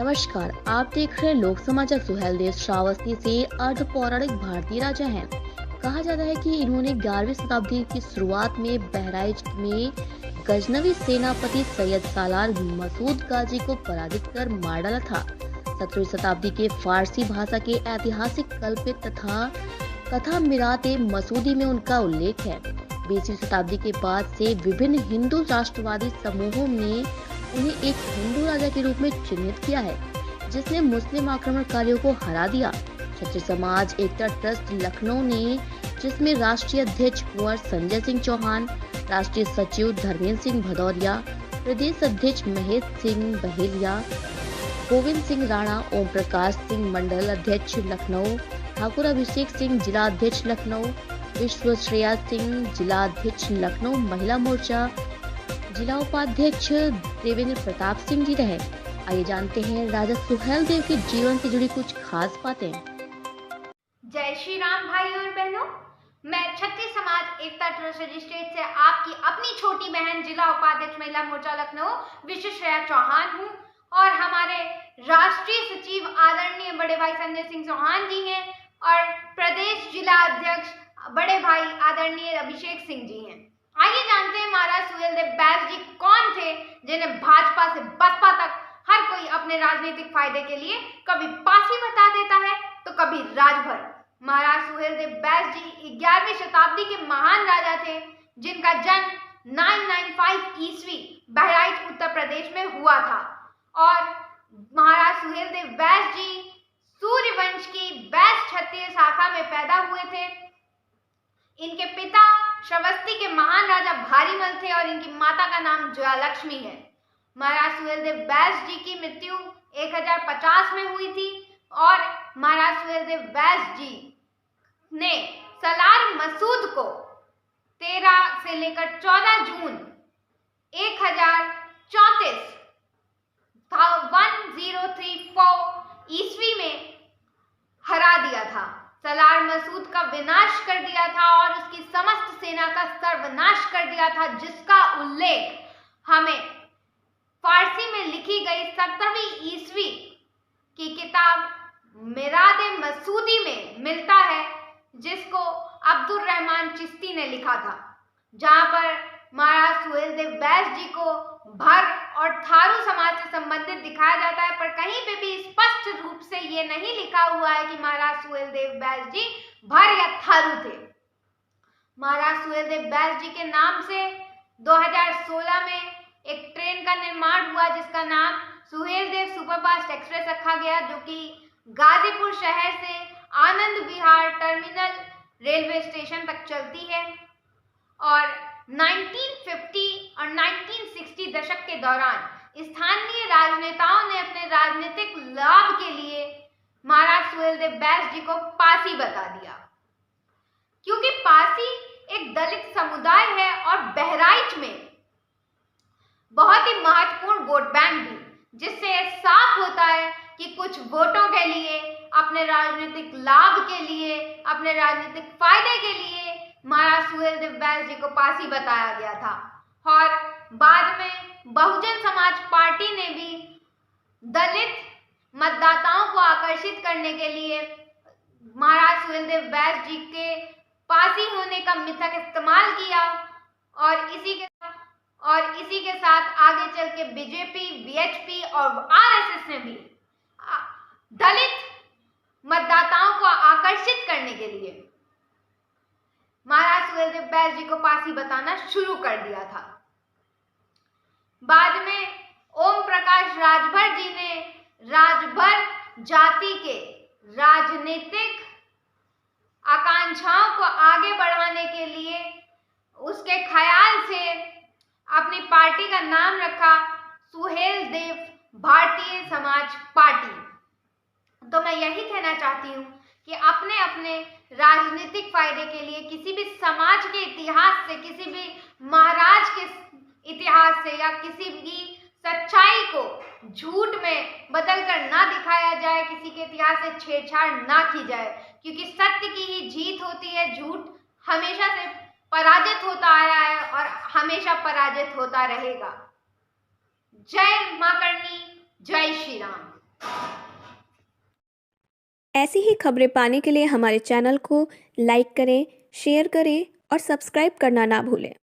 नमस्कार, आप देख रहे हैं लोक समाचार। सुहेलदेव श्रावस्ती से अर्ध पौराणिक भारतीय राजा हैं। कहा जाता है कि इन्होंने 11वीं शताब्दी की शुरुआत में बहराइच में गजनवी सेनापति सैयद सालार मसूद गाजी को पराजित कर मार डाला था। 17वीं शताब्दी के फारसी भाषा के ऐतिहासिक कल्पित तथा कथा मिराते मसूदी में उनका उल्लेख है। 20वीं शताब्दी के बाद से विभिन्न हिंदू राष्ट्रवादी समूहों ने उन्हें एक हिंदू राजा के रूप में चिन्हित किया है, जिसने मुस्लिम आक्रमणकारियों को हरा दिया। क्षत्रिय समाज एकता ट्रस्ट लखनऊ ने, जिसमें राष्ट्रीय अध्यक्ष कुंवर संजय सिंह चौहान, राष्ट्रीय सचिव धर्मेंद्र सिंह भदौरिया, प्रदेश अध्यक्ष महेश सिंह बहेलिया, गोविंद सिंह राणा, ओम प्रकाश सिंह मंडल अध्यक्ष लखनऊ, ठाकुर अभिषेक सिंह जिला अध्यक्ष लखनऊ, विश्वश्रेया सिंह जिला अध्यक्ष लखनऊ महिला मोर्चा जिला उपाध्यक्ष देवेंद्र प्रताप सिंह जी रहे। आइए जानते हैं राजा सुहेलदेव के जीवन से जुड़ी कुछ खास बातें। जय श्री राम भाई और बहनों, मैं क्षत्रिय समाज एकता ट्रस्ट रजिस्ट्रेट से आपकी अपनी छोटी बहन जिला उपाध्यक्ष महिला मोर्चा लखनऊ विश्वश्रेया चौहान हूँ और हमारे राष्ट्रीय सचिव आदरणीय बड़े भाई संजय सिंह चौहान जी हैं और प्रदेश जिला अध्यक्ष बड़े भाई आदरणीय अभिषेक सिंह जी हैं। आइए जानते हैं महाराज सुहेलदेव बैस जी कौन थे, जिन्हें भाजपा से बसपा तक हर कोई अपने राजनीतिक फायदे के लिए कभी पासी बता देता है तो कभी राजभर। महाराज सुहेलदेव बैस जी 11वीं शताब्दी के महान राजा थे, जिनका जन्म 995 ईस्वी बहराइच उत्तर प्रदेश में हुआ था और महाराज सुहेलदेव बैस जी सूर्यवंश की बैस क्षत्रिय शाखा में पैदा हुए थे। इनके पिता श्रावस्ती के महान राजा भारीमल थे और इनकी माता का नाम जयालक्ष्मी है। महाराज सुहेलदेव बैस जी की मृत्यु 1050 में हुई थी और महाराज सुहेलदेव बैस जी ने सलार मसूद को 13 से लेकर 14 जून 1034 ईस्वी में हरा दिया था। सलार मसूद का विनाश कर दिया था और उसकी समस्त सेना का सर्वनाश कर दिया था, जिसका उल्लेख हमें फारसी में लिखी गई 17वीं ईस्वी की किताब मिरादे मसूदी में मिलता है, जिसको अब्दुल रहमान चिश्ती ने लिखा था, जहां पर महाराज सुहेलदेव बैस जी को भर और थारू समाज से संबंधित दिखाया जाता है, पर कहीं पे भी स्पष्ट रूप से ये नहीं लिखा हुआ है कि महाराज सुहेलदेव बैस जी भर या थारू थे। महाराज सुहेलदेव बैस जी के नाम से 2016 में एक ट्रेन का निर्माण हुआ, जिसका नाम सुहेलदेव सुपरफास्ट एक्सप्रेस रखा गया, जो कि गाजीपुर शहर से Anand Vihar terminal railway station तक चलती है और 1950 और 1960 दशक के दौरान स्थानीय राजनेताओं ने अपने राजनीतिक लाभ के लिए महाराज सुहेलदेव बैस जी को पासी बता दिया, क्योंकि पासी एक दलित समुदाय है और बहराइच में बहुत ही महत्वपूर्ण वोट बैंक भी, जिससे साफ होता है कि कुछ वोटों के लिए, अपने राजनीतिक लाभ के लिए, अपने राजनीतिक फायदे के लिए महाराज सुहेलदेव बैस जी को पासी बताया गया था। और बाद में बहुजन समाज पार्टी ने भी दलित मतदाताओं को आकर्षित करने के लिए महाराज सुहेलदेव बैस जी के पासी होने का मिथक इस्तेमाल किया और इसी के साथ आगे चल के बीजेपी, वीएचपी और आरएसएस ने भी दलित मतदाताओं को आकर्षित करने के लिए महाराज सुहेलदेव बैस जी को पासी बताना शुरू कर दिया था। बाद में ओम प्रकाश राजभर जी ने राजभर जाति के राजनीतिक आकांक्षाओं को आगे बढ़ाने के लिए उसके ख्याल से अपनी पार्टी का नाम रखा सुहेलदेव भारतीय समाज पार्टी। तो मैं यही कहना चाहती हूँ कि अपने अपने राजनीतिक फायदे के लिए किसी भी समाज के इतिहास से, किसी भी महाराज के इतिहास से या किसी भी सच्चाई को झूठ में बदलकर ना दिखाया जाए, किसी के इतिहास से छेड़छाड़ ना की जाए, क्योंकि सत्य की ही जीत होती है। झूठ हमेशा से पराजित होता आया है और हमेशा पराजित होता रहेगा। जय मां करनी, जय श्री राम। ऐसी ही खबरें पाने के लिए हमारे चैनल को लाइक करें, शेयर करें और सब्सक्राइब करना ना भूलें।